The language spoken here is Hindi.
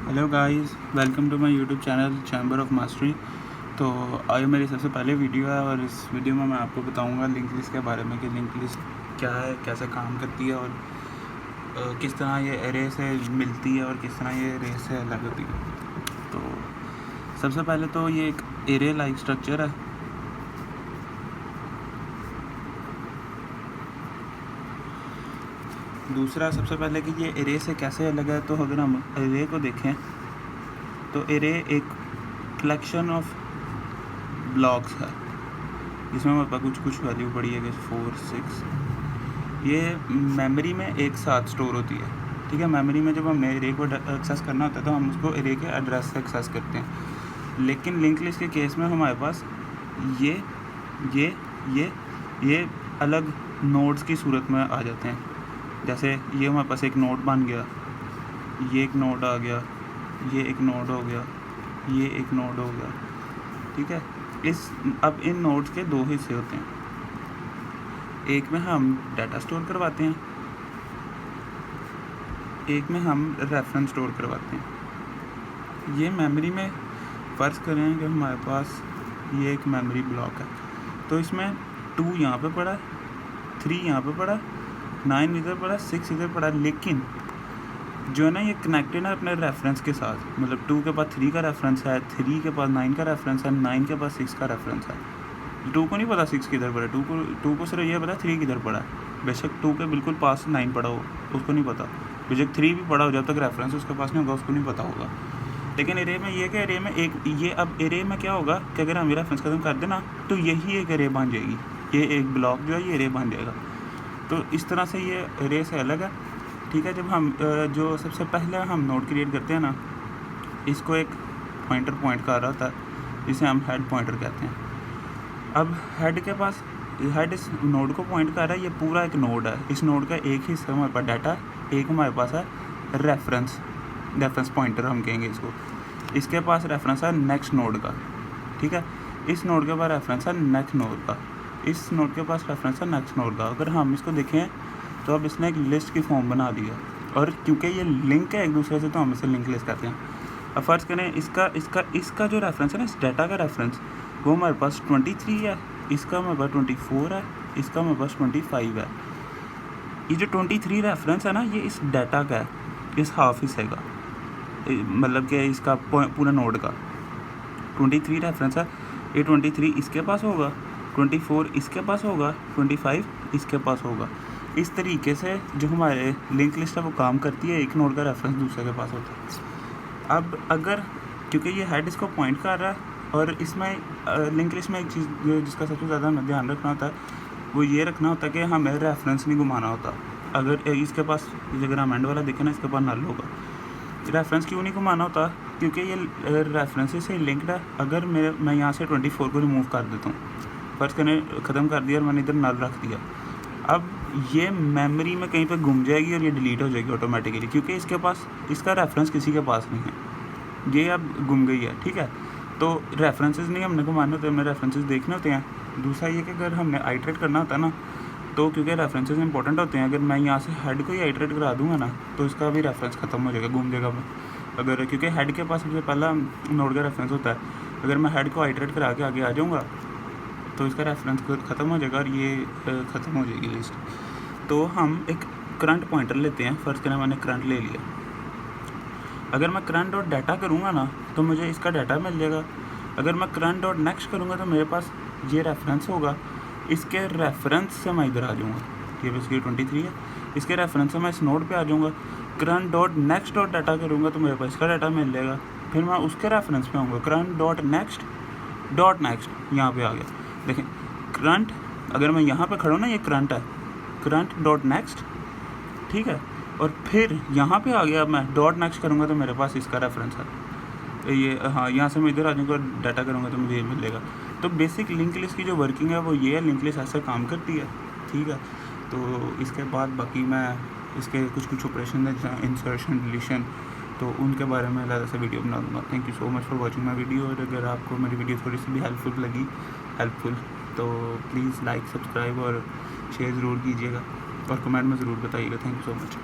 Hello guys, welcome to my YouTube channel chamber of mastery. तो आज मेरी सबसे पहले वीडियो है और इस वीडियो में मैं आपको बताऊंगा लिंक लिस्ट के बारे में कि लिंक लिस्ट क्या है, कैसे काम करती है और किस तरह ये एरे से मिलती है और किस तरह ये एरे से अलग होती है। तो सबसे पहले तो ये एक एरे लाइक स्ट्रक्चर है। दूसरा, सबसे पहले कि ये एरे से कैसे अलग है, तो अगर हम एरे को देखें तो एरे एक कलेक्शन ऑफ ब्लॉक्स है जिसमें हमारे पास कुछ वैल्यू पड़ी है कि 4, 6 ये मेमोरी में एक साथ स्टोर होती है। ठीक है, मेमोरी में जब हमने एरे को एक्सेस करना होता है तो हम उसको एरे के एड्रेस से एक्सेस करते हैं। लेकिन लिंक लिस्ट के केस में हमारे पास ये अलग नोड्स की सूरत में आ जाते हैं। जैसे ये हमारे पास एक नोड बन गया, ये एक नोड आ गया, ये एक नोड हो गया, ये एक नोड हो गया। ठीक है, अब इन नोड्स के दो हिस्से होते हैं। एक में हम डाटा स्टोर करवाते हैं, एक में हम रेफरेंस स्टोर करवाते हैं। ये मेमोरी में फ़र्ज़ करें कि हमारे पास ये एक मेमोरी ब्लॉक है, तो इसमें 2 यहाँ पे पड़ा, 3 यहाँ पे पड़ा, 9 इधर पड़ा, 6 इधर पड़ा। लेकिन जो है ना, ये कनेक्टेड है अपने रेफरेंस के साथ। मतलब 2 के पास 3 का रेफरेंस है, 3 के पास 9 का रेफरेंस है, 9 के पास 6 का रेफरेंस है। 2 को नहीं पता 6 किधर पड़ा, 2 को सिर्फ ये पता 3 किधर पड़ा है। बेशक 2 के बिल्कुल पास 9 पड़ा हो, उसको नहीं पता। बेशक 3 भी पड़ा हो, जब तक रेफरेंस उसके पास नहीं होगा उसको नहीं पता होगा। लेकिन एरे में ये कि एरे में अब एरे में क्या होगा कि अगर हम रेफरेंस खत्म कर देना तो यही एक एरे बन जाएगी। ये एक ब्लॉक जो है ये एरे बन जाएगा। तो इस तरह से ये एरे से अलग है। ठीक है, जब हम जो सबसे पहले हम नोड क्रिएट करते हैं ना, इसको एक पॉइंटर पॉइंट कर रहा होता है जिसे हम हेड पॉइंटर कहते हैं। अब हेड के पास, हेड इस नोड को पॉइंट कर रहा है, ये पूरा एक नोड है। इस नोड का एक हिस्सा हमारे पास डाटा, एक हमारे पास है रेफरेंस पॉइंटर हम कहेंगे इसको। इसके पास रेफरेंस है नेक्स्ट नोड का। ठीक है, इस नोड के पास रेफरेंस है नेक्स्ट नोड का, इस नोड के पास रेफरेंस है नेक्स्ट नोड का। अगर हम इसको देखें तो अब इसने एक लिस्ट की फॉर्म बना दी है, और क्योंकि ये लिंक है एक दूसरे से तो हम इसे लिंक लिस्ट कहते हैं। अब फ़र्ज़ करें इसका जो रेफरेंस है ना, इस डाटा का रेफरेंस, वो हमारे पास 23 है, इसका हमारे पास 24 है, इसका हमारे पास 25 है। ये जो 23 रेफरेंस है ना, ये इस डाटा का है, इस हाफ हिस्से का, मतलब कि इसका पूरा नोड का 23 रेफरेंस है। ये 23 इसके पास होगा, 24 इसके पास होगा, 25 इसके पास होगा। इस तरीके से जो हमारे लिंक लिस्ट है वो काम करती है, एक नोड का रेफरेंस दूसरे के पास होता है। अब अगर क्योंकि ये हेड इसको पॉइंट कर रहा है, और इसमें लिंक लिस्ट में एक चीज़ जिसका सबसे ज़्यादा हमें ध्यान रखना होता है वो ये रखना होता है कि हमें रेफरेंस नहीं घुमाना होता। अगर इसके पास, अगर हम एंड वाला देखें ना, इसके पास नल होगा। रेफरेंस क्यों नहीं घुमाना होता? क्योंकि ये रेफरेंस से लिंक्ड है। अगर मैं यहाँ से 24 को रिमूव कर देता हूँ, फर्स्ट करें ख़त्म कर दिया और मैंने इधर नल रख दिया, अब ये मेमोरी में कहीं पे घूम जाएगी और ये डिलीट हो जाएगी ऑटोमेटिकली, क्योंकि इसके पास इसका रेफरेंस किसी के पास नहीं है, ये अब घूम गई है। ठीक है, तो रेफरेंसेस नहीं हमने घुमाने होते, हमने रेफरेंसेस देखने होते हैं। दूसरा ये कि अगर हमने आइट्रेट करना होता है ना, तो क्योंकि रेफरेंसेस इंपॉर्टेंट होते हैं, अगर मैं यहाँ से हेड को ही आइट्रेट करा दूँगा ना तो इसका भी रेफरेंस ख़त्म हो जाएगा, घूम जाएगा। अगर क्योंकि हेड के पास सबसे पहला नोड का रेफरेंस होता है, अगर मैं हेड को आइट्रेट करा के आगे आ जाऊँगा तो इसका रेफरेंस ख़त्म हो जाएगा और ये ख़त्म हो जाएगी लिस्ट। तो हम एक करंट पॉइंटर लेते हैं। फ़र्ज़ करें मैंने करंट ले लिया, अगर मैं करंट डॉट डाटा करूँगा ना तो मुझे इसका डाटा मिल जाएगा। अगर मैं करंट डॉट नेक्स्ट करूँगा तो मेरे पास ये रेफरेंस होगा, इसके रेफरेंस से मैं इधर आ जाऊँगा, ये बेसिकली 23 है, इसके रेफरेंस से मैं इस नोड पे आ जाऊँगा। Current dot next dot data करूँगा तो मेरे पास इसका डाटा मिल जाएगा, फिर मैं उसके रेफरेंस पे आऊँगा, करंट डॉट नेक्स्ट यहाँ पे आ गया। देखें, करंट, अगर मैं यहाँ पे खड़ा हूँ ना, ये करंट है, करंट डॉट नेक्स्ट, ठीक है, और फिर यहाँ पे आ गया। अब मैं डॉट नेक्स्ट करूँगा तो मेरे पास इसका रेफरेंस है, ये हाँ, यहाँ से मैं इधर आ जाऊँगा, डाटा करूँगा तो मुझे ये मिलेगा। तो बेसिक लिंक लिस्ट की जो वर्किंग है वो ये है, लिंक लिस्ट ऐसे काम करती है। ठीक है, तो इसके बाद बाकी मैं इसके कुछ ऑपरेशन है, इंसर्शन, डिलीशन, तो उनके बारे में अलग से वीडियो बना दूँगा। Thank you so much for watching my video. और अगर आपको मेरी वीडियो थोड़ी सी भी हेल्पफुल तो प्लीज़ लाइक, सब्सक्राइब और शेयर ज़रूर कीजिएगा और कमेंट में ज़रूर बताइएगा। Thank you so much.